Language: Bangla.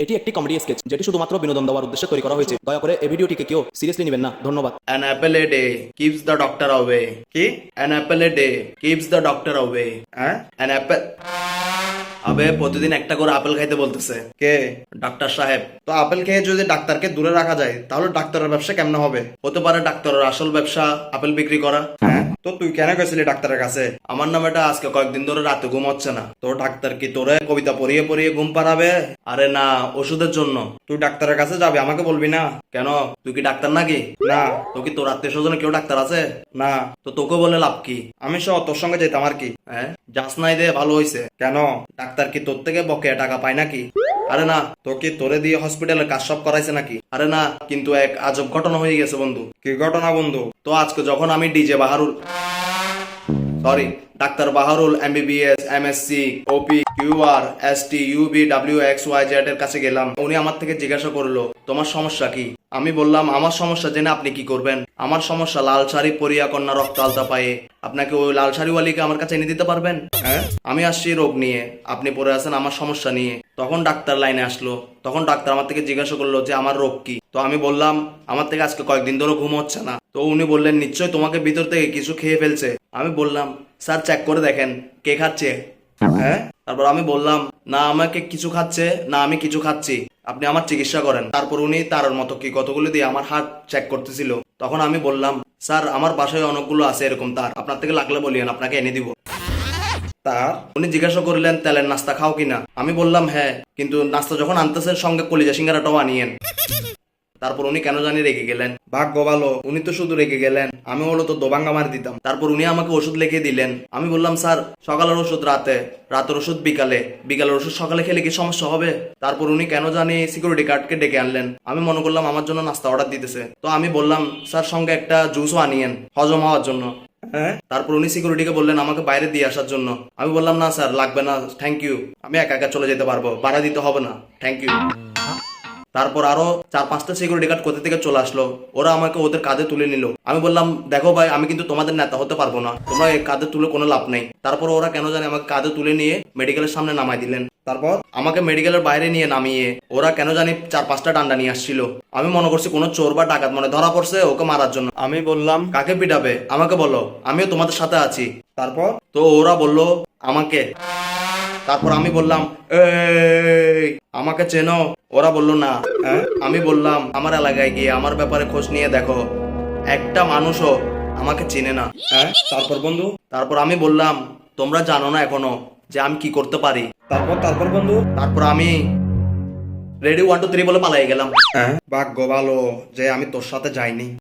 এটি একটি কমেডি স্কেচ যেটি শুধুমাত্র বিনোদন দেওয়ার উদ্দেশ্যে তৈরি করা হয়েছে। দয়া করে এই ভিডিওটিকে কেউ সিরিয়াসলি নেবেন না। ধন্যবাদ। An apple a day keeps the doctor away. কি? An apple a day keeps the doctor away. হ্যাঁ? An apple আবে প্রতিদিন একটা করে আপেল খাইতে বলতেছে কে? ডাক্তার সাহেব। তো আপেল খেয়ে যদি ডাক্তারকে দূরে রাখা যায় তাহলে ডাক্তারের ব্যবসা কেমনে হবে? হতে পারে ডাক্তারের আসল ব্যবসা আপেল বিক্রি করা। হ্যাঁ? তো তুই কেন গেছিলি ডাক্তারের কাছে? আমার নাম এটা আজকে কয়েকদিন ধরে রাতে ঘুম হচ্ছে না। তো ডাক্তার কি তোরে কবিতা পড়িয়ে পড়িয়ে ঘুম পাড়াবে? আরে না, ওষুধের জন্য। তুই ডাক্তারের কাছে যাবি, আমাকে বলবি না কেন? তুই কি ডাক্তার নাকি? না। তো কি তোর আত্মীয় স্বজনে কেউ ডাক্তার আছে? না। তো তোকে বলে লাভ কি? আমি সহ তোর সঙ্গে যেতাম আর কি। হ্যাঁ, যাস নাই দে, ভালো হয়েছে। কেন? ডাক্তার কি তোর থেকে বকেয়া টাকা পায় নাকি? আরে না। তো কি তোরে দিয়ে হসপিটালে কাজ সব করাইছে নাকি? আরে না, কিন্তু এক আজব ঘটনা হয়ে গেছে বন্ধু। কি ঘটনা বন্ধু? তো আজকে যখন আমি ডিজে বাহারুল সরি ডাক্তার Baharul MBBS MSc OP QR ST UB WXYZ এর কাছে গেলাম, উনি আমার থেকে জিজ্ঞাসা করলো তোমার সমস্যা কি? আমি বললাম আমার সমস্যা জেনে আপনি কি করবেন? আমার সমস্যা লাল শাড়ি পরিয়া কন্যা রক্ত আলতা পায়ে। আপনাকে ওই লাল শাড়িওয়ালিকে আমার কাছে এনে দিতে পারবেন? হ্যাঁ, আমি আসছি রোগ নিয়ে, আপনি পড়ে আছেন আমার সমস্যা নিয়ে। তখন ডাক্তার লাইনে আসলো। তখন ডাক্তার আমার থেকে জিজ্ঞাসা করলো যে আমার রোগ কি? তো আমি বললাম আমার থেকে আজকে কয়েকদিন ধরে ঘুম হচ্ছে না। তো উনি বললেন নিশ্চয় তোমাকে ভিতর থেকে কিছু খেয়ে ফেলছে। আমি বললাম স্যার চেক করে দেখেন কে খাচ্ছে। হ্যাঁ, তারপর আমি বললাম না আমাকে কিছু খাচ্ছে না আমি কিছু খাচ্ছি, আপনি আমার চিকিৎসা করেন। তারপর উনি তার মতো কি কতগুলো দিয়ে আমার হাত চেক করতেছিল। তখন আমি বললাম স্যার আমার বাসায় অনেকগুলো আছে এরকম তার, আপনার থেকে লাগলে বলিয়েন আপনাকে এনে দিব। তার উনি জিজ্ঞাসা করলেন তেলের নাস্তা খাও কিনা? আমি বললাম হ্যাঁ, কিন্তু নাস্তা যখন আনতেছেন সঙ্গে কলিজা সিঙ্গারাটাও আনিয়েন। তারপর উনি কেন জানি রেগে গেলেন। ভাগ্য ভালো উনি তো শুধু রেগে গেলেন, আমি হলো তো দোবাঙ্গা মার দিতাম। তারপর উনি আমাকে ওষুধ লিখে দিলেন। আমি বললাম স্যার সকালের ওষুধ রাতে, রাতের ওষুধ বিকালে, বিকালের ওষুধ সকালে খেলে কি সমস্যা হবে? তারপর উনি কেন জানি সিকিউরিটি গার্ডকে ডেকে আনলেন। আমি মনে করলাম আমার জন্য নাস্তা অর্ডার দিতেছে। তো আমি বললাম স্যার সঙ্গে একটা জুসও আনিয়েন হজম হওয়ার জন্য। হ্যাঁ, তারপর উনি সিকিউরিটিকে বললেন আমাকে বাইরে দিয়ে আসার জন্য। আমি বললাম না স্যার লাগবে না, থ্যাংক ইউ, আমি একা একা চলে যেতে পারবো, ভাড়া দিতে হবে না, থ্যাংক ইউ। তারপর আরো 4-5টা সিকিউরিটি গার্ড কোথা থেকে চলে আসলো, ওরা আমাকে ওদের কাঁধে তুলে নিল। আমি বললাম দেখো ভাই আমি কিন্তু তোমাদের নেতা হতে পারবো না, তোমরা এই কাঁধে তুলে কোনো লাভ নেই। তারপর ওরা কেন জানে আমাকে কাঁধে তুলে নিয়ে মেডিকেলের সামনে নামাই দিলেন। তারপর আমাকে মেডিকেলের বাইরে নিয়ে নামিয়ে ওরা কেন জানি 4-5টা ডান্ডা নিয়ে আসছিল। আমি মনে করছি কোনো চোর বা ডাকাত মনে ধরা পড়ছে ওকে মারার জন্য। আমি বললাম কাকে পিটাবে আমাকে বলো, আমিও তোমাদের সাথে আছি। তারপর তো ওরা বলল আমাকে। তারপর আমি বললাম এই আমাকে চেনো? ওরা বলল না। হ্যাঁ, আমি বললাম আমার এলাকায় গিয়ে আমার ব্যাপারে খোঁজ নিয়ে দেখো, একটা মানুষও আমাকে চেনে না। হ্যাঁ, তারপর বন্ধু? তারপর আমি বললাম তোমরা জানো না এখনো যে আমি কি করতে পারি। তারপর বন্ধু? তারপর আমি রেডি 1 2 3 বলে পালাই গেলাম। হ্যাঁ, ভাগ্য ভালো যে আমি তোর সাথে যাইনি।